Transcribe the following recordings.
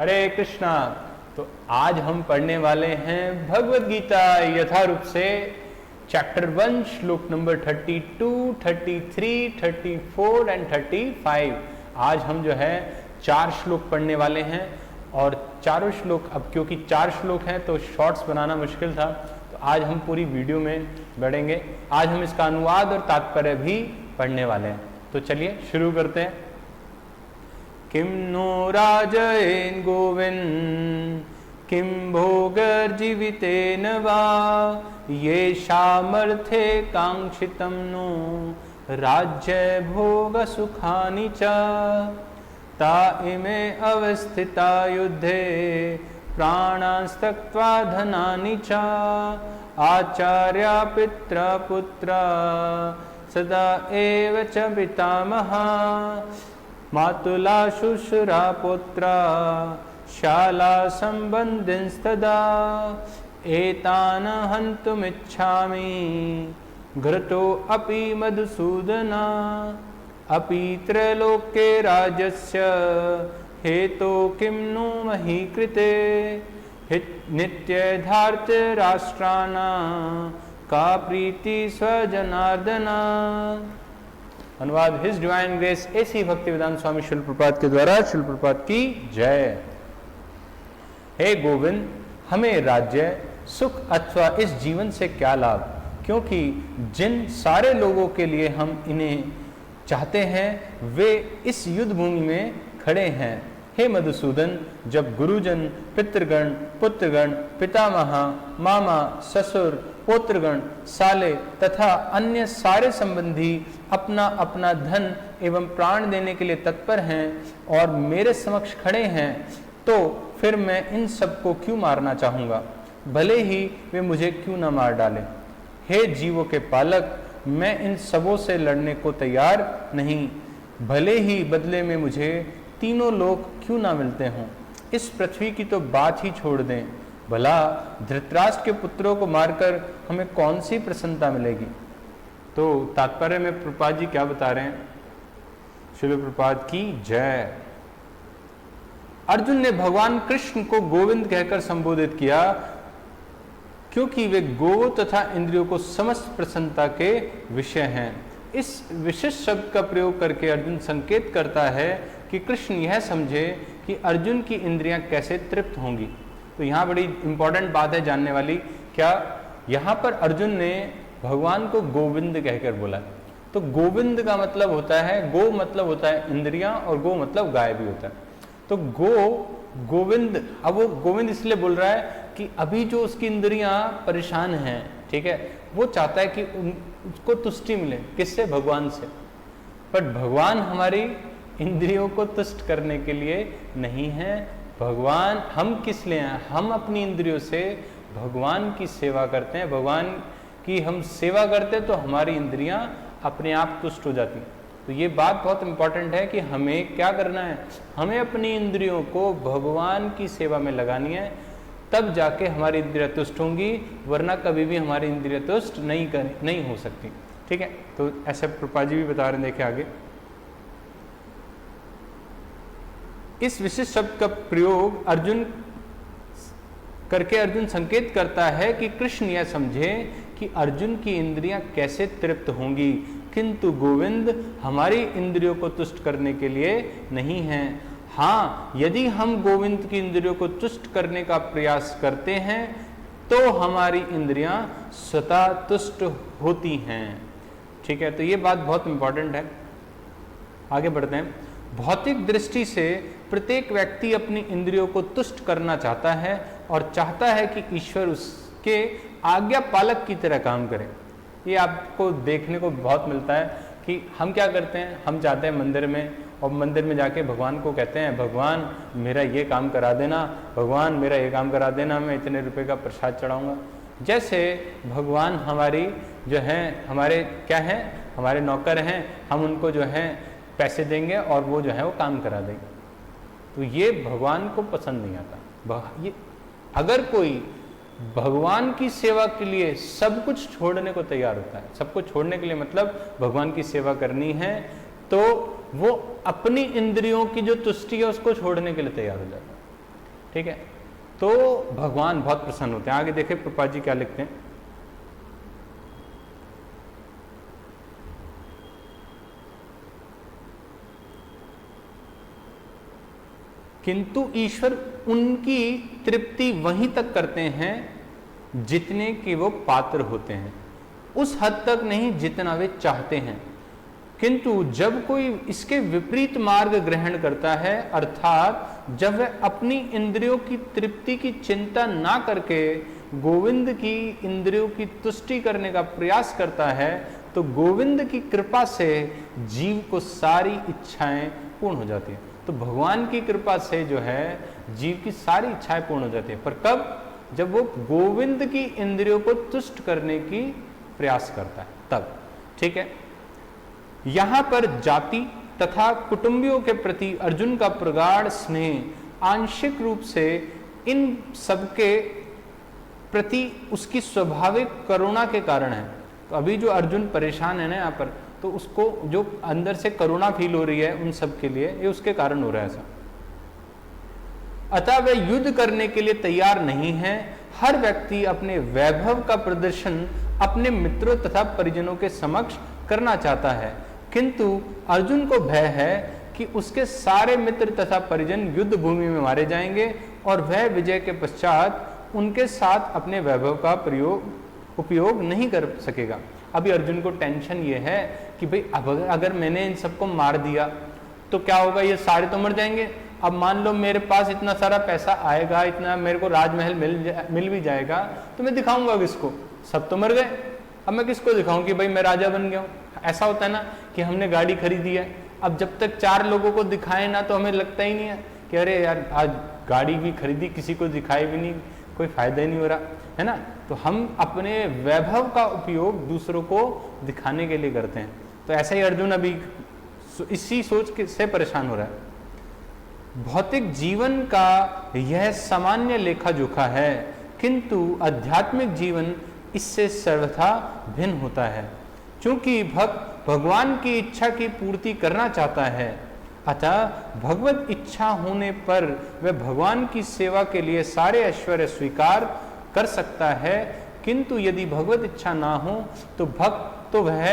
हरे कृष्णा। तो आज हम पढ़ने वाले हैं भगवद गीता यथारूप से चैप्टर 1 श्लोक नंबर 32, 33, 34 एंड 35। आज हम जो है 4 श्लोक पढ़ने वाले हैं और चारों श्लोक, अब क्योंकि 4 श्लोक हैं तो शॉर्ट्स बनाना मुश्किल था, तो आज हम पूरी वीडियो में बढ़ेंगे। आज हम इसका अनुवाद और तात्पर्य भी पढ़ने वाले हैं। तो चलिए शुरू करते हैं। किम नो राजयेन गोविंद किम भोगर्जीवितेन वा ये शामर्थे कांक्षितं नो राज्य भोग सुखानि च ता इमे अवस्थिता युद्धे प्राणास्तक्त्वा धनानि च आचार्या पित्रा पुत्रा सदा एव च पितामहा मातुला शुश्रा पुत्रा शाला संबंधिंस्तदा एतान हन्तुमिच्छामि घृतो अपि मधुसूदना अपि त्रैलोक्ये राजस्य हेतो किं नु मही कृते नित्यधार्थ राष्ट्राणां का प्रीति स्वजनार्दना। अनुवाद his divine grace AC Bhaktivedanta Swami शिल प्रपात के द्वारा। शिल प्रपात की जय। हे गोविंद, हमें राज्य सुख अथवा इस जीवन से क्या लाभ, क्योंकि जिन सारे लोगों के लिए हम इन्हें चाहते हैं वे इस युद्ध भूमि में खड़े हैं। हे मधुसूदन, जब गुरुजन, पितृगण, पुत्रगण, पितामहा, मामा, ससुर, पोत्रगण, साले तथा अन्य सारे संबंधी अपना अपना धन एवं प्राण देने के लिए तत्पर हैं और मेरे समक्ष खड़े हैं, तो फिर मैं इन सबको क्यों मारना चाहूँगा, भले ही वे मुझे क्यों न मार डालें। हे जीवों के पालक, मैं इन सबों से लड़ने को तैयार नहीं, भले ही बदले में मुझे तीनों लोग क्यों ना मिलते हों। इस पृथ्वी की तो बात ही छोड़ दें, भला धृतराष्ट्र के पुत्रों को मारकर हमें कौन सी प्रसन्नता मिलेगी। तो तात्पर्य में प्रभुपाद जी क्या बता रहे हैं? श्रील प्रभुपाद की जय। अर्जुन ने भगवान कृष्ण को गोविंद कहकर संबोधित किया क्योंकि वे गो तथा इंद्रियों को समस्त प्रसन्नता के विषय हैं। इस विशिष्ट शब्द का प्रयोग करके अर्जुन संकेत करता है कि कृष्ण यह समझे कि अर्जुन की इंद्रियां कैसे तृप्त होंगी। तो यहाँ बड़ी इंपॉर्टेंट बात है जानने वाली। क्या यहाँ पर अर्जुन ने भगवान को गोविंद कहकर बोला? तो गोविंद का मतलब होता है, गो मतलब होता है इंद्रियां और गो मतलब गाय भी होता है। तो गोविंद, अब वो गोविंद इसलिए बोल रहा है कि अभी जो उसकी इंद्रियां परेशान हैं, ठीक है, वो चाहता है कि उसको तुष्टि मिले। किससे? भगवान से। पर भगवान हमारी इंद्रियों को तुष्ट करने के लिए नहीं है। भगवान हम किस लिए हैं? हम अपनी इंद्रियों से भगवान की सेवा करते हैं। भगवान की हम सेवा करते हैं तो हमारी इंद्रियां अपने आप तुष्ट हो जाती। तो ये बात बहुत इंपॉर्टेंट है कि हमें क्या करना है, हमें अपनी इंद्रियों को भगवान की सेवा में लगानी है, तब जाके हमारी इंद्रियां तुष्ट होंगी, वरना कभी भी हमारी इंद्रियां तुष्ट नहीं हो सकती। ठीक है, तो ऐसे प्रभुपाद जी भी बता रहे हैं, देखें आगे। इस विशिष्ट शब्द का प्रयोग अर्जुन करके अर्जुन संकेत करता है कि कृष्ण यह समझे कि अर्जुन की इंद्रियां कैसे तृप्त होंगी, किंतु गोविंद हमारी इंद्रियों को तुष्ट करने के लिए नहीं हैं। हाँ, यदि हम गोविंद की इंद्रियों को तुष्ट करने का प्रयास करते हैं तो हमारी इंद्रियां स्वतः तुष्ट होती हैं। ठीक है, तो ये बात बहुत इंपॉर्टेंट है। आगे बढ़ते हैं। भौतिक दृष्टि से प्रत्येक व्यक्ति अपनी इंद्रियों को तुष्ट करना चाहता है और चाहता है कि ईश्वर उसके आज्ञा पालक की तरह काम करे। ये आपको देखने को बहुत मिलता है कि हम क्या करते हैं, हम जाते हैं मंदिर में और मंदिर में जाके भगवान को कहते हैं, भगवान मेरा ये काम करा देना, भगवान मेरा ये काम करा देना, मैं इतने रुपए का प्रसाद चढ़ाऊंगा। जैसे भगवान हमारी जो हैं, हमारे क्या हैं, हमारे नौकर हैं, हम उनको जो है पैसे देंगे और वो जो है वो काम करा देंगे। तो ये भगवान को पसंद नहीं आता। ये अगर कोई भगवान की सेवा के लिए सब कुछ छोड़ने को तैयार होता है, सब कुछ छोड़ने के लिए मतलब भगवान की सेवा करनी है, तो वो अपनी इंद्रियों की जो तुष्टि है उसको छोड़ने के लिए तैयार हो जाता है। ठीक है, तो भगवान बहुत प्रसन्न होते हैं। आगे देखें प्रभुपाद जी क्या लिखते हैं। किंतु ईश्वर उनकी तृप्ति वहीं तक करते हैं जितने कि वो पात्र होते हैं, उस हद तक नहीं जितना वे चाहते हैं। किंतु जब कोई इसके विपरीत मार्ग ग्रहण करता है, अर्थात जब वह अपनी इंद्रियों की तृप्ति की चिंता ना करके गोविंद की इंद्रियों की तुष्टि करने का प्रयास करता है, तो गोविंद की कृपा से जीव को सारी इच्छाएं पूर्ण हो जाती हैं। तो भगवान की कृपा से जो है जीव की सारी इच्छाएं पूर्ण हो जाती हैं। पर कब? जब वो गोविंद की इंद्रियों को तुष्ट करने की प्रयास करता है, तब। ठीक है, यहां पर जाति तथा कुटुंबियों के प्रति अर्जुन का प्रगाढ़ स्नेह आंशिक रूप से इन सबके प्रति उसकी स्वाभाविक करुणा के कारण है। तो अभी जो अर्जुन परेशान है ना यहाँ पर, तो उसको जो अंदर से करुणा फील हो रही है उन सब के लिए, ये उसके कारण हो रहा है ऐसा। अतः वे युद्ध करने के लिए तैयार नहीं है। हर व्यक्ति अपने वैभव का प्रदर्शन अपने मित्रों तथा परिजनों के समक्ष करना चाहता है, किंतु अर्जुन को भय है कि उसके सारे मित्र तथा परिजन युद्ध भूमि में मारे जाएंगे और वह विजय के पश्चात उनके साथ अपने वैभव का उपयोग नहीं कर सकेगा। अभी अर्जुन को टेंशन ये है कि भाई अब अगर मैंने इन सबको मार दिया तो क्या होगा, ये सारे तो मर जाएंगे। अब मान लो मेरे पास इतना सारा पैसा आएगा, इतना मेरे को राजमहल मिल भी जाएगा, तो मैं दिखाऊंगा किसको? सब तो मर गए, अब मैं किसको दिखाऊं कि भाई मैं राजा बन गया हूं। ऐसा होता है ना कि हमने गाड़ी खरीदी है, अब जब तक 4 लोगों को दिखाए ना तो हमें लगता ही नहीं है कि अरे यार आज गाड़ी भी खरीदी, किसी को दिखाए भी नहीं, कोई फायदा ही नहीं हो रहा है ना। तो हम अपने वैभव का उपयोग दूसरों को दिखाने के लिए करते हैं। तो ऐसा ही अर्जुन अभी इसी सोच से परेशान हो रहा है। भौतिक जीवन का यह सामान्य लेखा जोखा है, किंतु आध्यात्मिक जीवन इससे सर्वथा भिन्न होता है। चूंकि भक्त भगवान की इच्छा की पूर्ति करना चाहता है, अतः भगवत इच्छा होने पर वह भगवान की सेवा के लिए सारे ऐश्वर्य स्वीकार कर सकता है। किंतु यदि भगवत इच्छा ना हो तो भक्त तो वह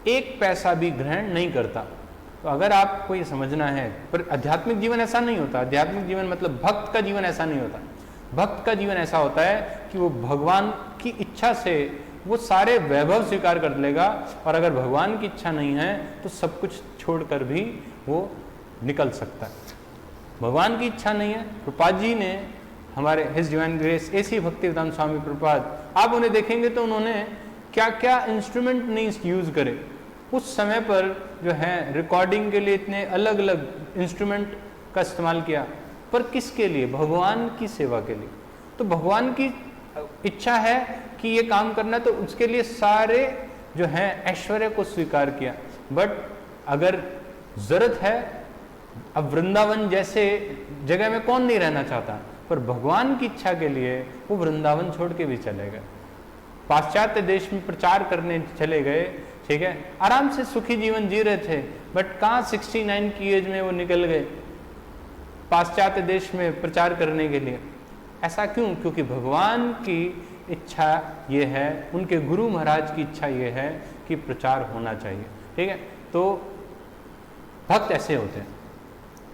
1 पैसा भी ग्रहण नहीं करता। तो अगर आपको ये समझना है, पर आध्यात्मिक जीवन ऐसा नहीं होता। आध्यात्मिक जीवन मतलब भक्त का जीवन ऐसा नहीं होता। भक्त का जीवन ऐसा होता है कि वो भगवान की इच्छा से वो सारे वैभव स्वीकार कर लेगा, और अगर भगवान की इच्छा नहीं है तो सब कुछ छोड़कर भी वो निकल सकता है। भगवान की इच्छा नहीं है। प्रभुपाद जी ने हमारे his divine grace AC Bhaktivedanta Swami Prabhupada, आप उन्हें देखेंगे तो उन्होंने क्या क्या इंस्ट्रूमेंट नहीं यूज करे। उस समय पर जो है रिकॉर्डिंग के लिए इतने अलग अलग इंस्ट्रूमेंट का इस्तेमाल किया, पर किसके लिए? भगवान की सेवा के लिए। तो भगवान की इच्छा है कि ये काम करना, तो उसके लिए सारे जो है ऐश्वर्य को स्वीकार किया। बट अगर जरूरत है, अब वृंदावन जैसे जगह में कौन नहीं रहना चाहता, पर भगवान की इच्छा के लिए वो वृंदावन छोड़ के भी चले गए, पाश्चात्य देश में प्रचार करने चले गए। ठीक है, आराम से सुखी जीवन जी रहे थे, बट कहाँ 69 की एज में वो निकल गए पाश्चात्य देश में प्रचार करने के लिए। ऐसा क्यों? क्योंकि भगवान की इच्छा ये है, उनके गुरु महाराज की इच्छा ये है कि प्रचार होना चाहिए। ठीक है, तो भक्त ऐसे होते हैं।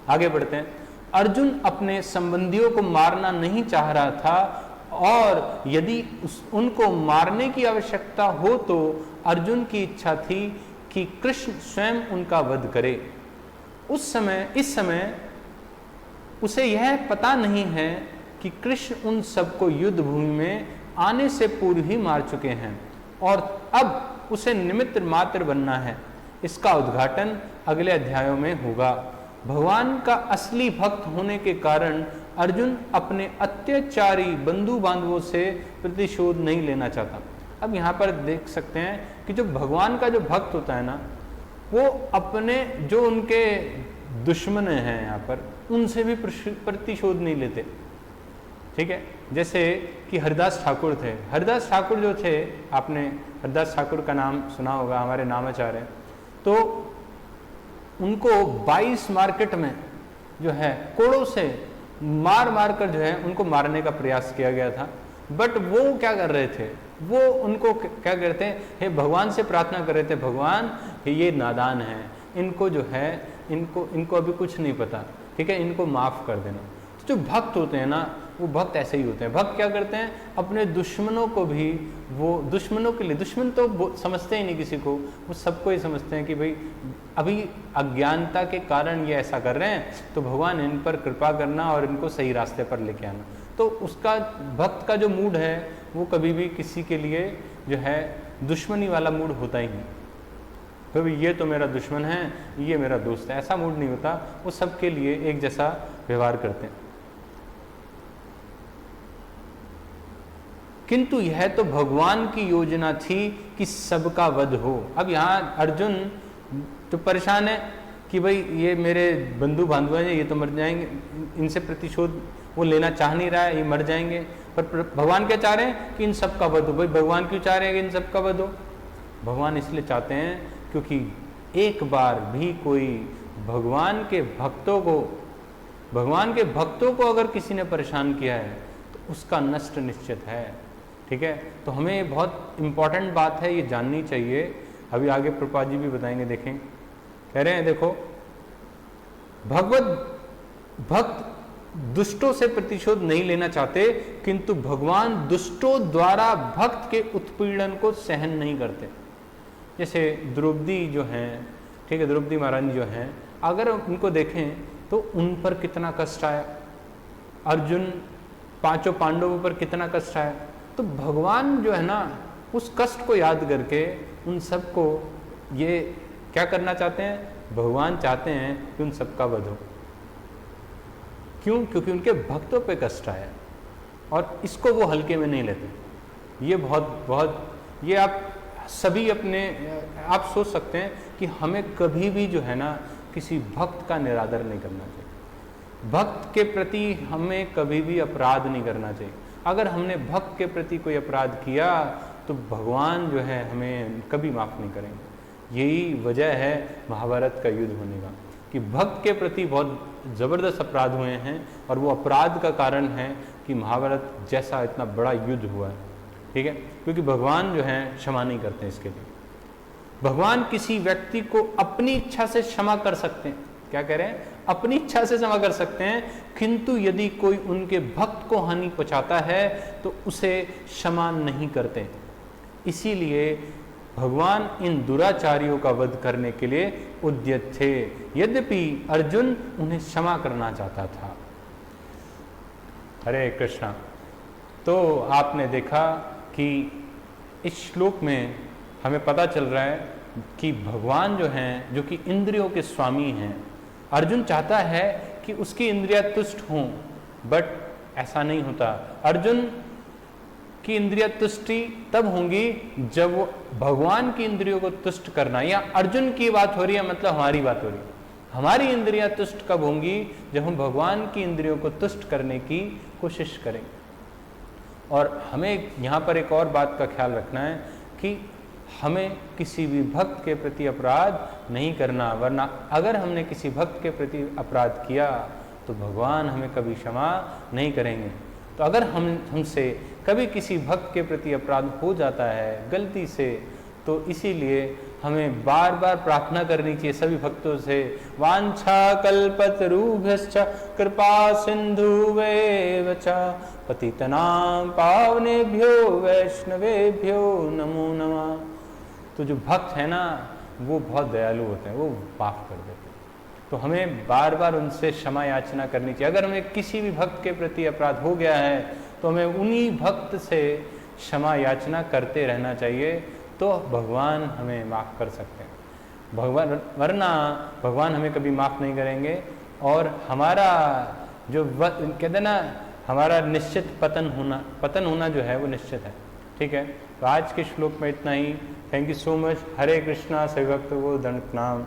आगे बढ़ते हैं। अर्जुन अपने संबंधियों को मारना नहीं चाह रहा था, और यदि उनको मारने की आवश्यकता हो तो अर्जुन की इच्छा थी कि कृष्ण स्वयं उनका वध करे। इस समय उसे यह पता नहीं है कि कृष्ण उन सबको युद्ध भूमि में आने से पूर्व ही मार चुके हैं, और अब उसे निमित्त मात्र बनना है। इसका उद्घाटन अगले अध्यायों में होगा। भगवान का असली भक्त होने के कारण अर्जुन अपने अत्याचारी बंधु बांधवों से प्रतिशोध नहीं लेना चाहता। अब यहाँ पर देख सकते हैं कि जो भगवान का जो भक्त होता है ना, वो अपने जो उनके दुश्मन हैं यहाँ पर, उनसे भी प्रतिशोध नहीं लेते। ठीक है, जैसे कि हरिदास ठाकुर थे। हरिदास ठाकुर जो थे, आपने हरिदास ठाकुर का नाम सुना होगा, हमारे नामाचार्य। तो उनको 22 मार्केट में जो है कोड़ों से मार मार कर जो है उनको मारने का प्रयास किया गया था। बट वो क्या कर रहे थे, वो उनको क्या करते हैं, हे भगवान से प्रार्थना कर रहे थे, भगवान ये नादान है, इनको जो है इनको अभी कुछ नहीं पता, ठीक है, इनको माफ़ कर देना। तो जो भक्त होते हैं ना, वो भक्त ऐसे ही होते हैं। भक्त क्या करते हैं, अपने दुश्मनों को भी, वो दुश्मनों के लिए, दुश्मन तो समझते ही नहीं किसी को, वो सबको ही समझते हैं कि भाई अभी अज्ञानता के कारण ये ऐसा कर रहे हैं, तो भगवान इन पर कृपा करना और इनको सही रास्ते पर लेके आना। तो उसका भक्त का जो मूड है वो कभी भी किसी के लिए जो है दुश्मनी वाला मूड होता ही नहीं। तो ये तो मेरा दुश्मन है, ये मेरा दोस्त है, ऐसा मूड नहीं होता। वो सबके लिए एक जैसा व्यवहार करते हैं। किंतु यह तो भगवान की योजना थी कि सबका वध हो। अब यहाँ अर्जुन तो परेशान है कि भाई ये मेरे बंधु बांधव हैं, ये तो मर जाएंगे, इनसे प्रतिशोध वो लेना चाह नहीं रहा है, ये मर जाएंगे। पर भगवान क्या चाह रहे हैं कि इन सब का वध हो। भाई भगवान क्यों चाह रहे हैं कि इन सब का वध हो? भगवान इसलिए चाहते हैं क्योंकि एक बार भी कोई भगवान के भक्तों को अगर किसी ने परेशान किया है तो उसका नष्ट निश्चित है, ठीक है। तो हमें बहुत इंपॉर्टेंट बात है, ये जाननी चाहिए। अभी आगे प्रभुपाद जी भी बताएंगे, देखें, कह रहे हैं देखो, भक्त दुष्टों से प्रतिशोध नहीं लेना चाहते, किंतु भगवान दुष्टों द्वारा भक्त के उत्पीड़न को सहन नहीं करते। जैसे द्रौपदी जो हैं, ठीक है, द्रौपदी महारानी जो हैं, अगर उनको देखें तो उन पर कितना कष्ट आया, अर्जुन पांचों पांडवों पर कितना कष्ट आया। तो भगवान जो है ना, उस कष्ट को याद करके उन सबको ये क्या करना चाहते हैं, भगवान चाहते हैं कि उन सबका वध हो। क्यों? क्योंकि उनके भक्तों पे कष्ट आया और इसको वो हल्के में नहीं लेते। ये बहुत ये आप सभी आप सोच सकते हैं कि हमें कभी भी जो है ना किसी भक्त का निरादर नहीं करना चाहिए। भक्त के प्रति हमें कभी भी अपराध नहीं करना चाहिए। अगर हमने भक्त के प्रति कोई अपराध किया तो भगवान जो है हमें कभी माफ़ नहीं करेंगे। यही वजह है महाभारत का युद्ध होने का, कि भक्त के प्रति बहुत ज़बरदस्त अपराध हुए हैं और वो अपराध का कारण है कि महाभारत जैसा इतना बड़ा युद्ध हुआ है, ठीक है। क्योंकि भगवान जो है क्षमा नहीं करते इसके लिए। भगवान किसी व्यक्ति को अपनी इच्छा से क्षमा कर सकते हैं, क्या कह रहे हैं, अपनी इच्छा से क्षमा कर सकते हैं, किंतु यदि कोई उनके भक्त को हानि पहुंचाता है तो उसे क्षमा नहीं करते। इसीलिए भगवान इन दुराचारियों का वध करने के लिए उद्यत थे, यद्यपि अर्जुन उन्हें क्षमा करना चाहता था। हरे कृष्णा। तो आपने देखा कि इस श्लोक में हमें पता चल रहा है कि भगवान जो हैं, जो कि इंद्रियों के स्वामी हैं, अर्जुन चाहता है कि उसकी इंद्रियां तुष्ट हों, बट ऐसा नहीं होता। अर्जुन की इंद्रियां तुष्टि तब होंगी जब वो भगवान की इंद्रियों को तुष्ट करना, या अर्जुन की बात हो रही है, मतलब हमारी बात हो रही है, हमारी इंद्रियां तुष्ट कब होंगी, जब हम भगवान की इंद्रियों को तुष्ट करने की कोशिश करेंगे। और हमें यहाँ पर एक और बात का ख्याल रखना है कि हमें किसी भी भक्त के प्रति अपराध नहीं करना, वरना अगर हमने किसी भक्त के प्रति अपराध किया तो भगवान हमें कभी क्षमा नहीं करेंगे। तो अगर हमसे कभी किसी भक्त के प्रति अपराध हो जाता है गलती से, तो इसीलिए हमें बार बार प्रार्थना करनी चाहिए सभी भक्तों से, वांछा कल्पतरुभ्यश्च कृपा सिंधुवेव च पतितनां पावनेभ्यो वैष्णवेभ्यो नमो नमः। तो जो भक्त है ना, वो बहुत दयालु होते हैं, वो माफ़ कर देते हैं। तो हमें बार बार उनसे क्षमा याचना करनी चाहिए। अगर हमें किसी भी भक्त के प्रति अपराध हो गया है तो हमें उन्हीं भक्त से क्षमा याचना करते रहना चाहिए, तो भगवान हमें माफ़ कर सकते हैं। वरना भगवान हमें कभी माफ़ नहीं करेंगे और हमारा जो कहते हैं ना, हमारा निश्चित पतन होना जो है वो निश्चित है, ठीक है। तो आज के श्लोक में इतना ही। Thank you so much. Hare Krishna. सभी भक्तों को दंड प्रणाम।